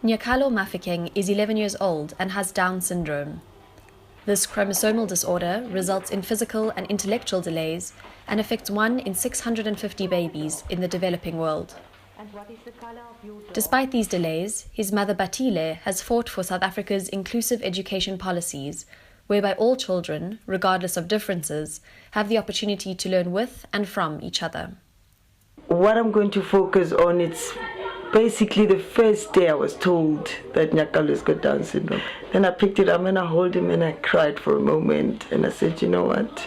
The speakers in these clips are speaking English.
Nyakalo Mafeking is 11 years old and has Down syndrome. This chromosomal disorder results in physical and intellectual delays and affects 1 in 650 babies in the developing world. Despite these delays, his mother Batile has fought for South Africa's inclusive education policies, whereby all children, regardless of differences, have the opportunity to learn with and from each other. What I'm going to focus on is basically the first day I was told that Nyakalo's got Down syndrome. Then I picked it up and I held him and I cried for a moment and I said, you know what,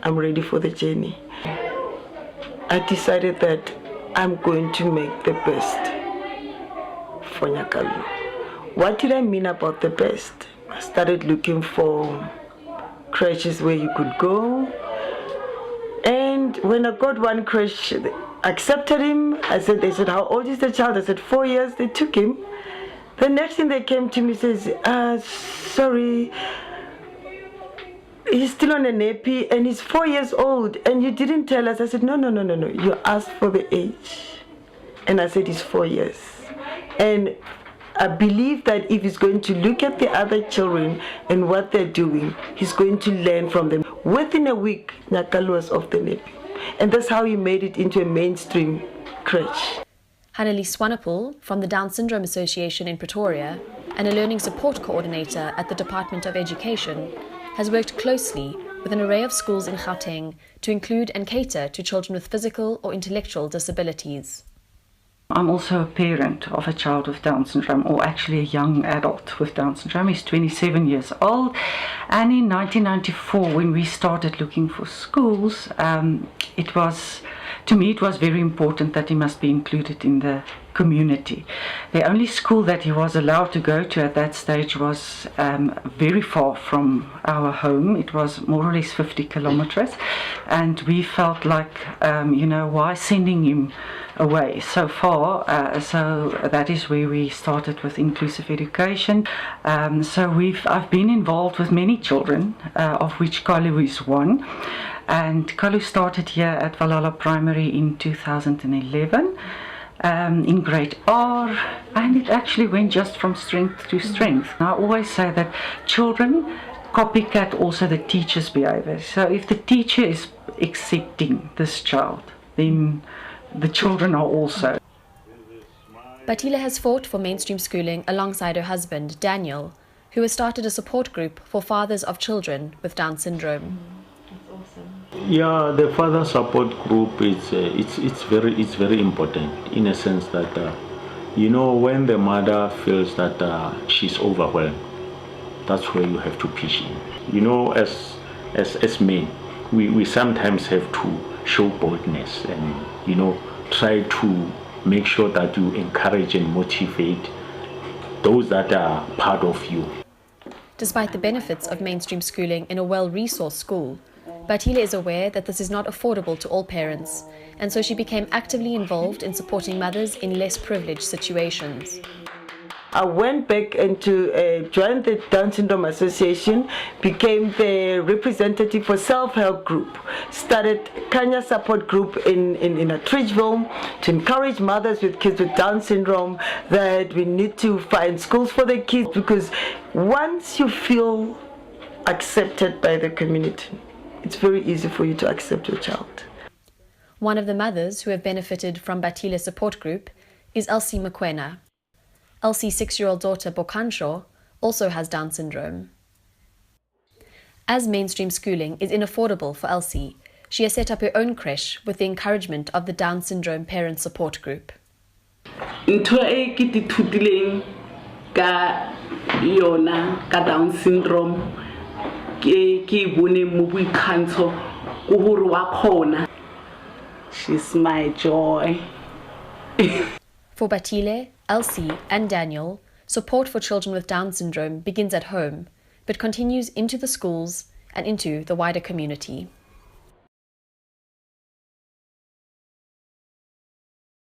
I'm ready for the journey. I decided that I'm going to make the best for Nyakalo. What did I mean about the best? I started looking for creches where you could go. And when I got one creche, I accepted him. They said, how old is the child? I said, 4 years. They took him. The next thing they came to me says, sorry, he's still on a nappy and he's 4 years old and you didn't tell us. I said, no, you asked for the age. And I said, he's 4 years. And I believe that if he's going to look at the other children and what they're doing, he's going to learn from them. Within a week, Nyakalo was off the nappy. And that's how he made it into a mainstream creche. Haneli Swanepoel from the Down Syndrome Association in Pretoria and a learning support coordinator at the Department of Education has worked closely with an array of schools in Gauteng to include and cater to children with physical or intellectual disabilities. I'm also a parent of a child with Down syndrome, or actually a young adult with Down syndrome. He's 27 years old, and in 1994 when we started looking for schools, to me it was very important that he must be included in the community. The only school that he was allowed to go to at that stage was very far from our home. It was more or less 50 kilometers, and we felt like, why sending him away so far? So that is where we started with inclusive education. I've been involved with many children, of which Kalu is one. And Kalu started here at Valhalla Primary in 2011. In grade R, and it actually went just from strength to strength. I always say that children copycat also the teacher's behavior. So if the teacher is accepting this child, then the children are also. Batile has fought for mainstream schooling alongside her husband, Daniel, who has started a support group for fathers of children with Down syndrome. Yeah, the father support group it's very important in a sense that when the mother feels that she's overwhelmed, that's where you have to pitch in. As men, we sometimes have to show boldness and try to make sure that you encourage and motivate those that are part of you. Despite the benefits of mainstream schooling in a well-resourced school, Batile is aware that this is not affordable to all parents, and so she became actively involved in supporting mothers in less privileged situations. I went back into joined the Down Syndrome Association, became the representative for self-help group, started Kanya support group in Atteridgeville to encourage mothers with kids with Down syndrome that we need to find schools for the kids, because once you feel accepted by the community, it's very easy for you to accept your child. One of the mothers who have benefited from Batile's support group is Elsie Mokoena. Elsie's 6-year-old daughter Bokansho also has Down syndrome. As mainstream schooling is inaffordable for Elsie, she has set up her own creche with the encouragement of the Down syndrome parent support group. Ntho e ke dithutileng ka yona ka Down syndrome ke bone mo boikgantsho go hore wa khona. She's my joy. For Batile, Elsie and Daniel, support for children with Down syndrome begins at home, but continues into the schools and into the wider community.